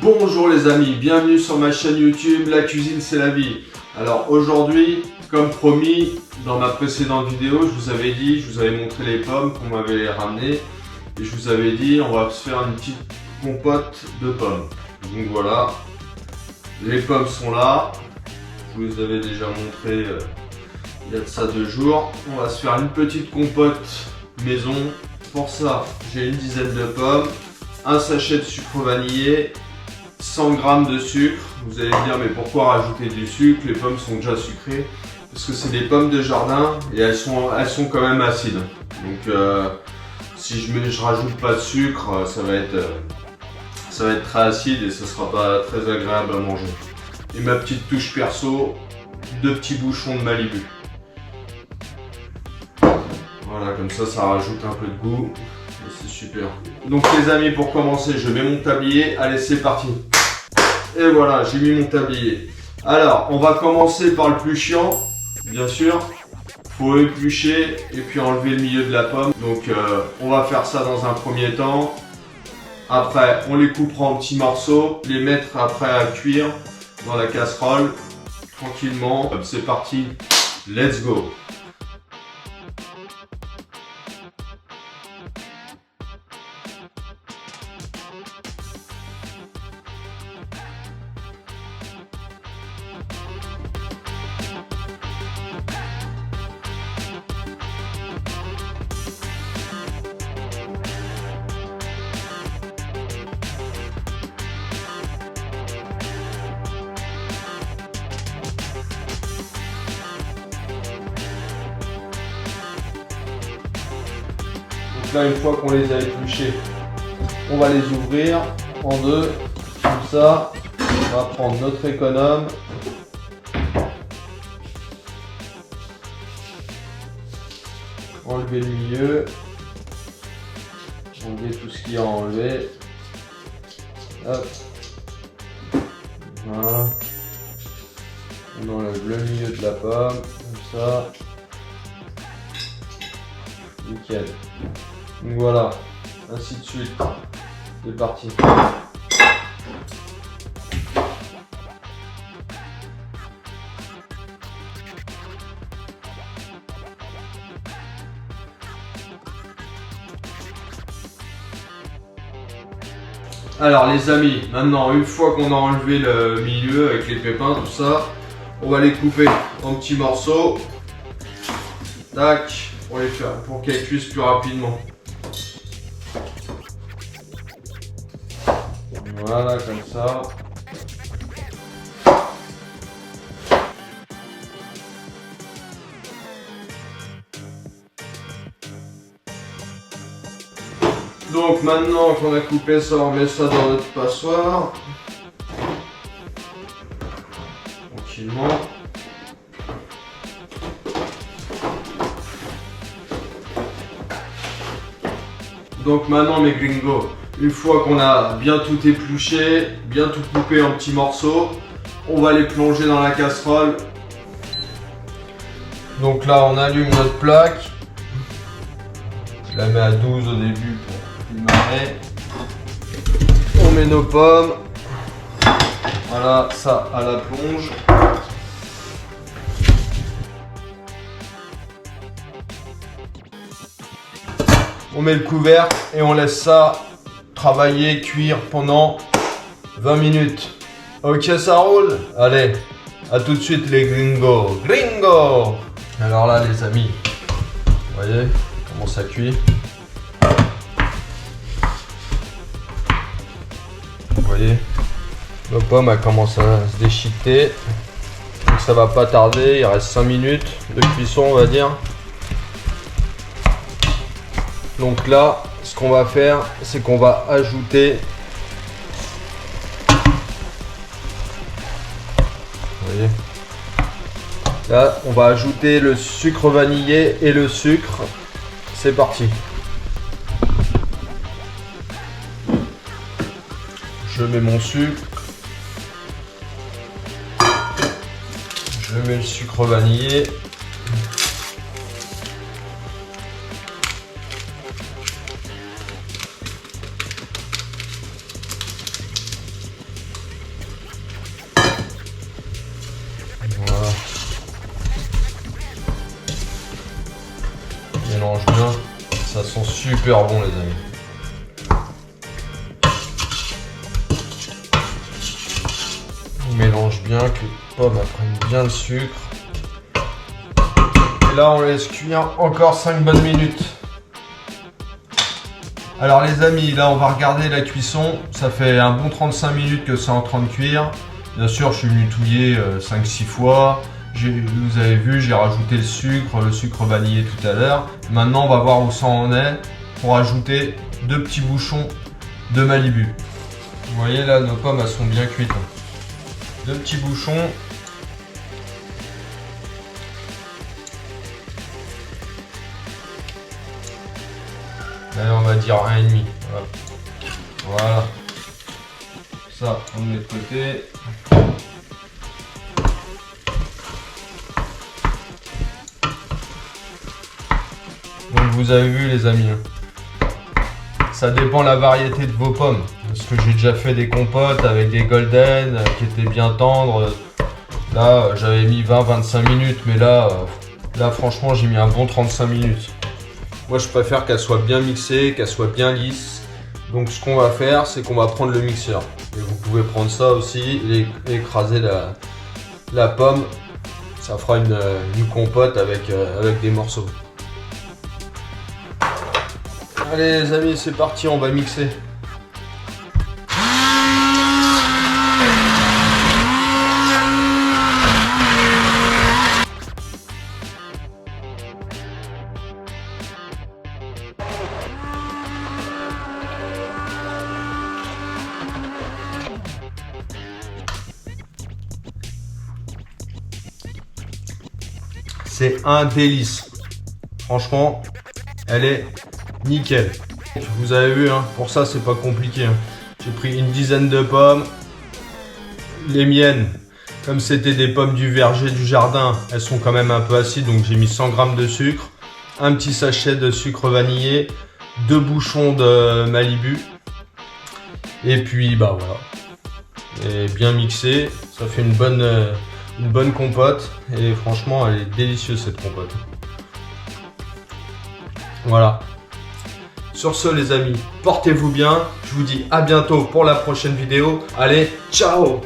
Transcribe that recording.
Bonjour les amis, bienvenue sur ma chaîne YouTube, la cuisine c'est la vie. Alors aujourd'hui, comme promis, dans ma précédente vidéo, je vous avais montré les pommes qu'on m'avait ramenées. Et je vous avais dit, on va se faire une petite compote de pommes. Donc voilà, les pommes sont là. Je vous les avais déjà montré il y a de ça 2 jours. On va se faire une petite compote maison. Pour ça, j'ai une dizaine de pommes, un sachet de sucre vanillé, 100 g de sucre. Vous allez me dire, mais pourquoi rajouter du sucre? Les pommes sont déjà sucrées. Parce que c'est des pommes de jardin et elles sont quand même acides. Donc si je rajoute pas de sucre, ça va être très acide et ça sera pas très agréable à manger. Et ma petite touche perso, 2 petits bouchons de Malibu. Voilà, comme ça rajoute un peu de goût. C'est super. Donc les amis, pour commencer, je mets mon tablier. Allez, c'est parti. Et voilà, j'ai mis mon tablier. Alors, on va commencer par le plus chiant, bien sûr. Faut éplucher et puis enlever le milieu de la pomme. Donc, on va faire ça dans un premier temps. Après, on les coupera en petits morceaux, les mettre après à cuire dans la casserole, tranquillement. C'est parti, let's go! Là, une fois qu'on les a épluchés, on va les ouvrir en deux, comme ça. On va prendre notre économe. Enlever le milieu. Enlever tout ce qu'il y a à enlever. Hop. Voilà. On enlève le milieu de la pomme, comme ça. Nickel. Donc voilà, ainsi de suite. C'est parti. Alors les amis, maintenant une fois qu'on a enlevé le milieu avec les pépins, tout ça, on va les couper en petits morceaux. Tac, pour qu'elles cuisent plus rapidement. Voilà, comme ça. Donc maintenant qu'on a coupé ça, on met ça dans notre passoire. Tranquillement. Donc maintenant mes gringos, une fois qu'on a bien tout épluché, bien tout coupé en petits morceaux, on va les plonger dans la casserole. Donc là on allume notre plaque. Je la mets à 12 au début pour démarrer. On met nos pommes. Voilà, ça à la plonge. On met le couvercle et on laisse ça travailler, cuire pendant 20 minutes. Ok, ça roule? Allez, à tout de suite les gringos. Gringo! Alors là les amis, vous voyez comment ça cuit? Vous voyez, nos pommes elles commencent à se déchiqueter. Donc ça va pas tarder, il reste 5 minutes de cuisson on va dire. Donc là, ce qu'on va faire, c'est qu'on va ajouter, vous voyez, là, on va ajouter le sucre vanillé et le sucre. C'est parti. Je mets mon sucre. Je mets le sucre vanillé. mélange bien. Ça sent super bon, les amis. On mélange bien, que les pommes prennent bien le sucre. Et là, on laisse cuire encore 5 bonnes minutes. Alors les amis, là on va regarder la cuisson. Ça fait un bon 35 minutes que c'est en train de cuire. Bien sûr, je suis venu touiller 5-6 fois. Vous avez vu, j'ai rajouté le sucre vanillé tout à l'heure. Maintenant, on va voir où ça en est pour ajouter 2 petits bouchons de Malibu. Vous voyez là, nos pommes elles sont bien cuites. 2 petits bouchons. Allez, on va dire 1,5. Voilà. Ça, on le met de côté. Donc vous avez vu les amis, ça dépend la variété de vos pommes. Parce que j'ai déjà fait des compotes avec des golden qui étaient bien tendres. Là j'avais mis 20-25 minutes, mais là franchement j'ai mis un bon 35 minutes. Moi je préfère qu'elle soit bien mixée, qu'elle soit bien lisse. Donc ce qu'on va faire, c'est qu'on va prendre le mixeur. Et vous pouvez prendre ça aussi et écraser la pomme. Ça fera une compote avec des morceaux. Allez les amis, c'est parti, on va mixer. C'est un délice. Franchement, elle est nickel. Vous avez vu, hein, pour ça c'est pas compliqué. Hein. J'ai pris une dizaine de pommes. Les miennes, comme c'était des pommes du verger du jardin, elles sont quand même un peu acides, donc j'ai mis 100 g de sucre, un petit sachet de sucre vanillé, 2 bouchons de Malibu. Et puis bah voilà. Et bien mixé, ça fait une bonne compote. Et franchement, elle est délicieuse cette compote. Voilà. Sur ce les amis, portez-vous bien. Je vous dis à bientôt pour la prochaine vidéo. Allez, ciao!